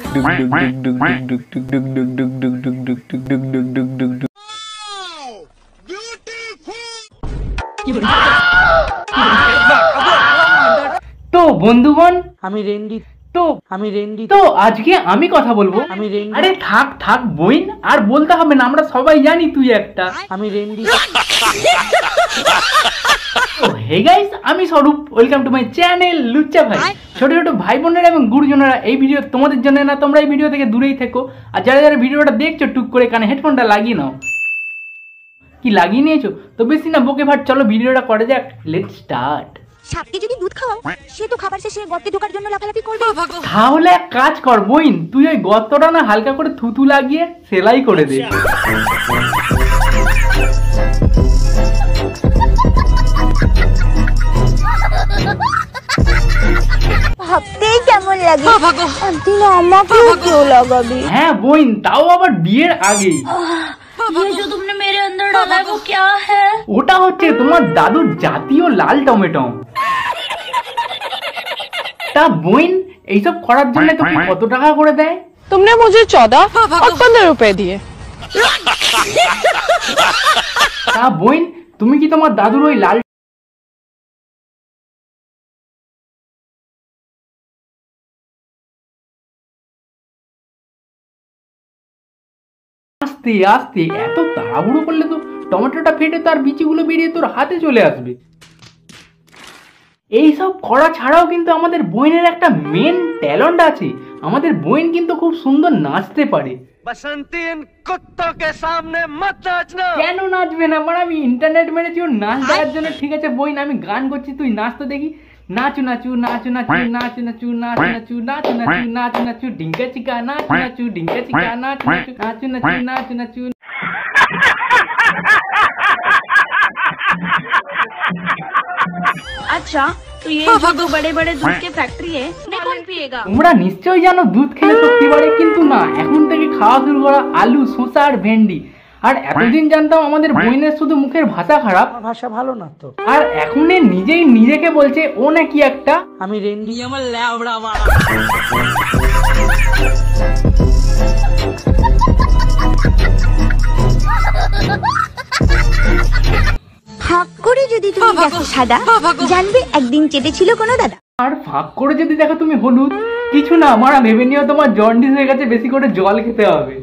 তো বন্ধুগণ আমি রেন্ডি তো আজকে আমি কথা বলবো। আমি রেন্ডি আরে থাক থাক বইন, আর বলতে হবে না, আমরা সবাই জানি তুই একটা। আমি রেন্ডি হে গাইস, আমি স্বরূপ, ওয়েলকাম টু মাই চ্যানেল লুচ্চা ভাই। ছোট ছোট ভাই বোনেরা এবং গুরুজনেরা, এই ভিডিও তোমাদের জন্য না, তোমরা এই ভিডিও থেকে দূরেই থেকো। আর যারা যারা ভিডিওটা দেখছো টুক করে কানে হেডফোনটা লাগিয়ে নাও। কি লাগিয়ে নিয়েছো? তো বেশি না বকে ভাট, চলো ভিডিওটা করা যাক। Let's start. সাপকে যদি দুধ খাওয়াও, সে তো খাবার শেষে গর্তে ঢোকার জন্য লাফালাফি করবে। তাহলে এক কাজ কর বইন, তুই ওই গর্তটা না হালকা করে থুতু লাগিয়ে সেলাই করে দে। ভাবতেই কেমন লাগে, একদিন আমাকেও কেউ লাগাবে। হ্যাঁ বইন, তাও আবার বিয়ের আগেই। ये जो तुमने मेरे अंदर डाला है वो क्या है? ওটা হচ্ছে তোমার দাদুর জাতীয় লাল টমেটো। তা বইন, এইসব করার জন্য তোকে কত টাকা করে দেয়? तुमने मुझे 14 और 15 रुपए दिए। তা বইন, তুমি কি তোমার দাদুর ওই লাল আস্তে আস্তে এত তাড়াহুড়ো করলে তো টমেটোটা ফেটে তার বিচিগুলো বেরিয়ে তোর হাতে চলে আসবে। এইসব করা ছাড়াও কিন্তু আমাদের বোনের একটা মেন ট্যালেন্ট আছে। আমাদের বোন কিন্তু খুব সুন্দর নাচতে পারে। बसंती इन कुत्तों के सामने मत नाचना। কেন নাচবে না? মানে আমি ইন্টারনেট মেরেছি ওর নাচ দেখার জন্য। ঠিক আছে বোন, আমি গান করছি, তুই নাচ তো দেখি। নাচু নাচু নাচু নাচু নাচু নাচু নাচু নাচু নাচু নাচু নাচু নাচু ডিঙ্কা চিকা নাচু নাচু ডিঙ্কা চিকা নাচু নাচু নাচু নাচু নাচু নাচু। अच्छा, तो ये जो दो बड़े बड़े दूध के फैक्ट्री है, इन्हें कौन पिएगा? তোমরা নিশ্চয়ই জানো দুধ খেলে শক্তি বাড়ে, কিন্তু না, এখন থেকে খাওয়া শুরু করা আলু, শসা আর ভেন্ডি। আর এতদিন জানতাম আমাদের বোনের শুধু মুখের ভাষা খারাপ, ভাষা ভালো না তো। আর এখন নিজেই নিজেকে বলছে ও নাকি একটা। আমি রেন্ডি আমার ল্যাবড়া মারা। ফাঁক করে যদি তুমি দেখো সাদা, জানবে একদিন চেটেছিল কোনো দাদা। আর ফাঁক করে যদি দেখো তুমি হলুদ, কিছু না, আমার ভেবে নিও তোমার জন্ডিস হয়ে গেছে, বেশি করে জল খেতে হবে।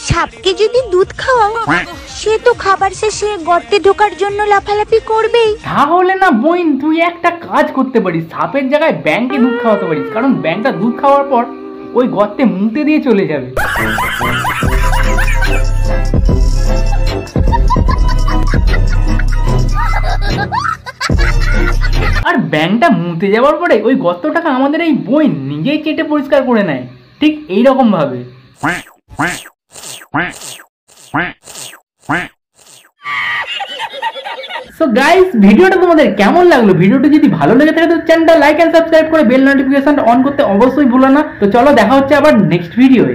সাপকে যদি দুধ খাওয়াও, সে তো খাবার শেষে গর্তে ঢোকার জন্য লাফালাফি করবেই। তাহলে না বোন, তুই একটা কাজ করতে পারিস, সাপের জায়গায় ব্যাংকে দুধ খাওয়াতে পারিস, কারণ ব্যাংকটা দুধ খাওয়ার পর ওই গর্তে মুতে দিয়ে চলে যাবে। আর ব্যাংকটা মুতে যাওয়ার পরে ওই গর্তটাকে আমাদের এই বোন নিজেই চেটে পরিষ্কার করে নেয়, ঠিক এইরকম ভাবে। সো গাইস, ভিডিওটা তোমাদের কেমন লাগলো? ভিডিওটা যদি ভালো লেগে থাকে তো চ্যানেলটা লাইক এন্ড সাবস্ক্রাইব করে বেল নোটিফিকেশনটা অন করতে অবশ্যই ভুলো না। তো চলো, দেখা হচ্ছে আবার নেক্সট ভিডিওয়ে।